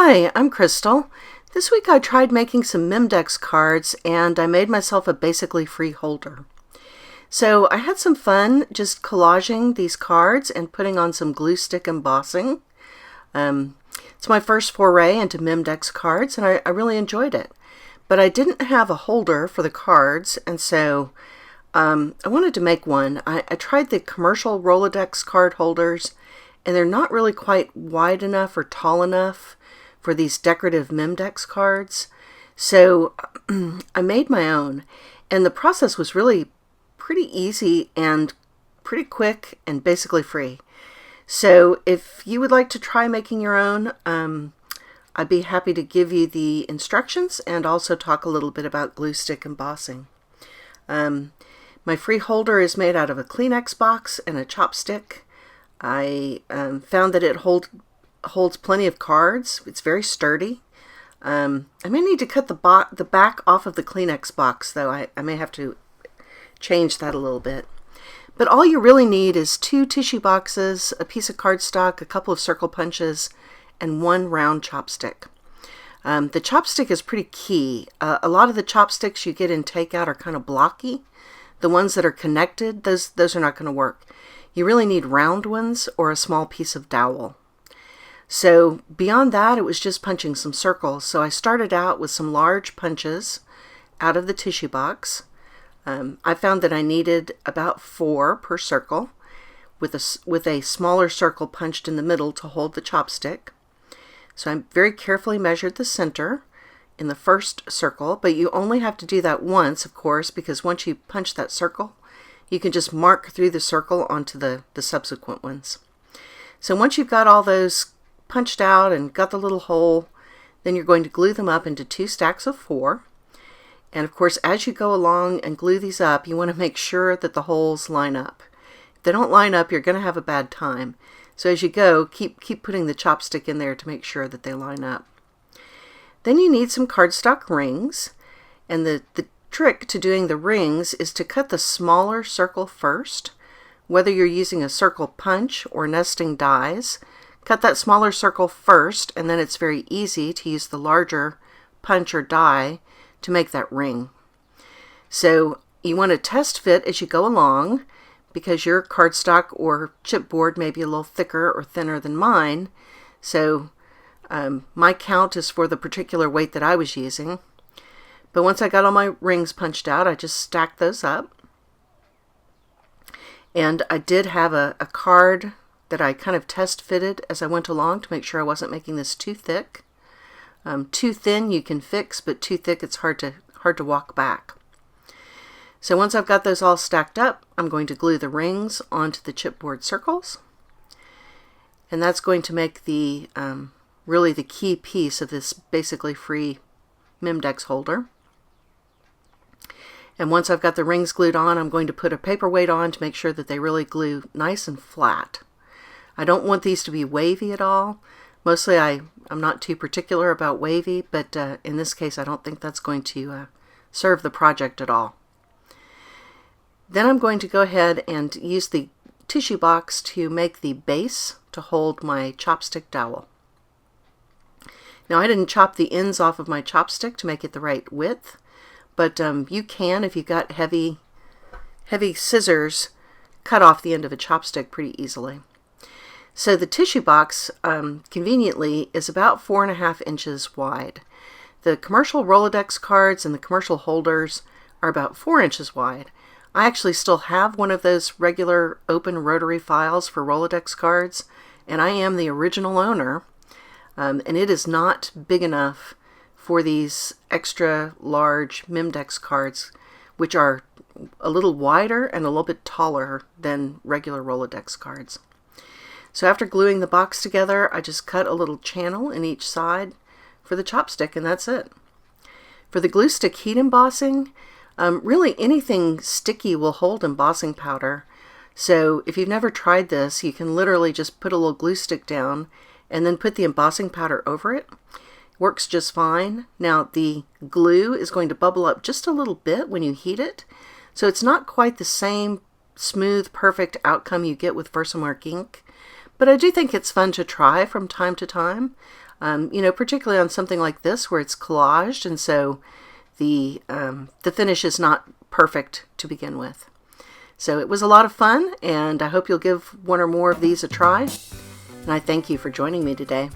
Hi, I'm Crystal. This week I tried making some Memdex cards and I made myself a basically free holder. So I had some fun just collaging these cards and putting on some glue stick embossing. It's my first foray into Memdex cards and I really enjoyed it. But I didn't have a holder for the cards, and so I wanted to make one. I tried the commercial Rolodex card holders and they're not really quite wide enough or tall enough for these decorative Memdex cards. So I made my own, and the process was really pretty easy and pretty quick and basically free. So if you would like to try making your own, I'd be happy to give you the instructions and also talk a little bit about glue stick embossing. My free holder is made out of a Kleenex box and a chopstick. I found that it holds plenty of cards. It's very sturdy. I may need to cut the back off of the Kleenex box, though. I may have to change that a little bit. But all you really need is 2 tissue boxes, a piece of cardstock, a couple of circle punches, and 1 round chopstick. The chopstick is pretty key. A lot of the chopsticks you get in takeout are kind of blocky. The ones that are connected, those are not going to work. You really need round ones or a small piece of dowel. So beyond that, it was just punching some circles. So I started out with some large punches out of the tissue box. I found that I needed about 4 per circle, with a smaller circle punched in the middle to hold the chopstick. So I very carefully measured the center in the first circle, but you only have to do that once, of course, because once you punch that circle, you can just mark through the circle onto the subsequent ones. So once you've got all those punched out and got the little hole, then you're going to glue them up into 2 stacks of 4. And of course, as you go along and glue these up, you want to make sure that the holes line up. If they don't line up, you're going to have a bad time. So as you go, keep putting the chopstick in there to make sure that they line up. Then you need some cardstock rings, and the trick to doing the rings is to cut the smaller circle first. Whether you're using a circle punch or nesting dies, cut that smaller circle first, and then it's very easy to use the larger punch or die to make that ring. So you want to test fit as you go along, because your cardstock or chipboard may be a little thicker or thinner than mine. So my count is for the particular weight that I was using. But once I got all my rings punched out, I just stacked those up. And I did have a card that I kind of test fitted as I went along to make sure I wasn't making this too thick. Too thin you can fix, but too thick it's hard to walk back. So once I've got those all stacked up, I'm going to glue the rings onto the chipboard circles. And that's going to make the really the key piece of this basically free Memdex holder. And once I've got the rings glued on, I'm going to put a paperweight on to make sure that they really glue nice and flat. I don't want these to be wavy at all. Mostly I'm not too particular about wavy, but in this case I don't think that's going to serve the project at all. Then I'm going to go ahead and use the tissue box to make the base to hold my chopstick dowel. Now I didn't chop the ends off of my chopstick to make it the right width, but you can, if you've got heavy scissors, cut off the end of a chopstick pretty easily. So the tissue box, conveniently, is about 4.5 inches wide. The commercial Rolodex cards and the commercial holders are about 4 inches wide. I actually still have one of those regular open rotary files for Rolodex cards, and I am the original owner, and it is not big enough for these extra large Memdex cards, which are a little wider and a little bit taller than regular Rolodex cards. So after gluing the box together, I just cut a little channel in each side for the chopstick, and that's it. For the glue stick heat embossing, really anything sticky will hold embossing powder. So if you've never tried this, you can literally just put a little glue stick down and then put the embossing powder over it. It works just fine. Now the glue is going to bubble up just a little bit when you heat it, so it's not quite the same smooth, perfect outcome you get with Versamark ink. But I do think it's fun to try from time to time. you know, particularly on something like this where it's collaged, and so the finish is not perfect to begin with. So it was a lot of fun, and I hope you'll give one or more of these a try. And I thank you for joining me today.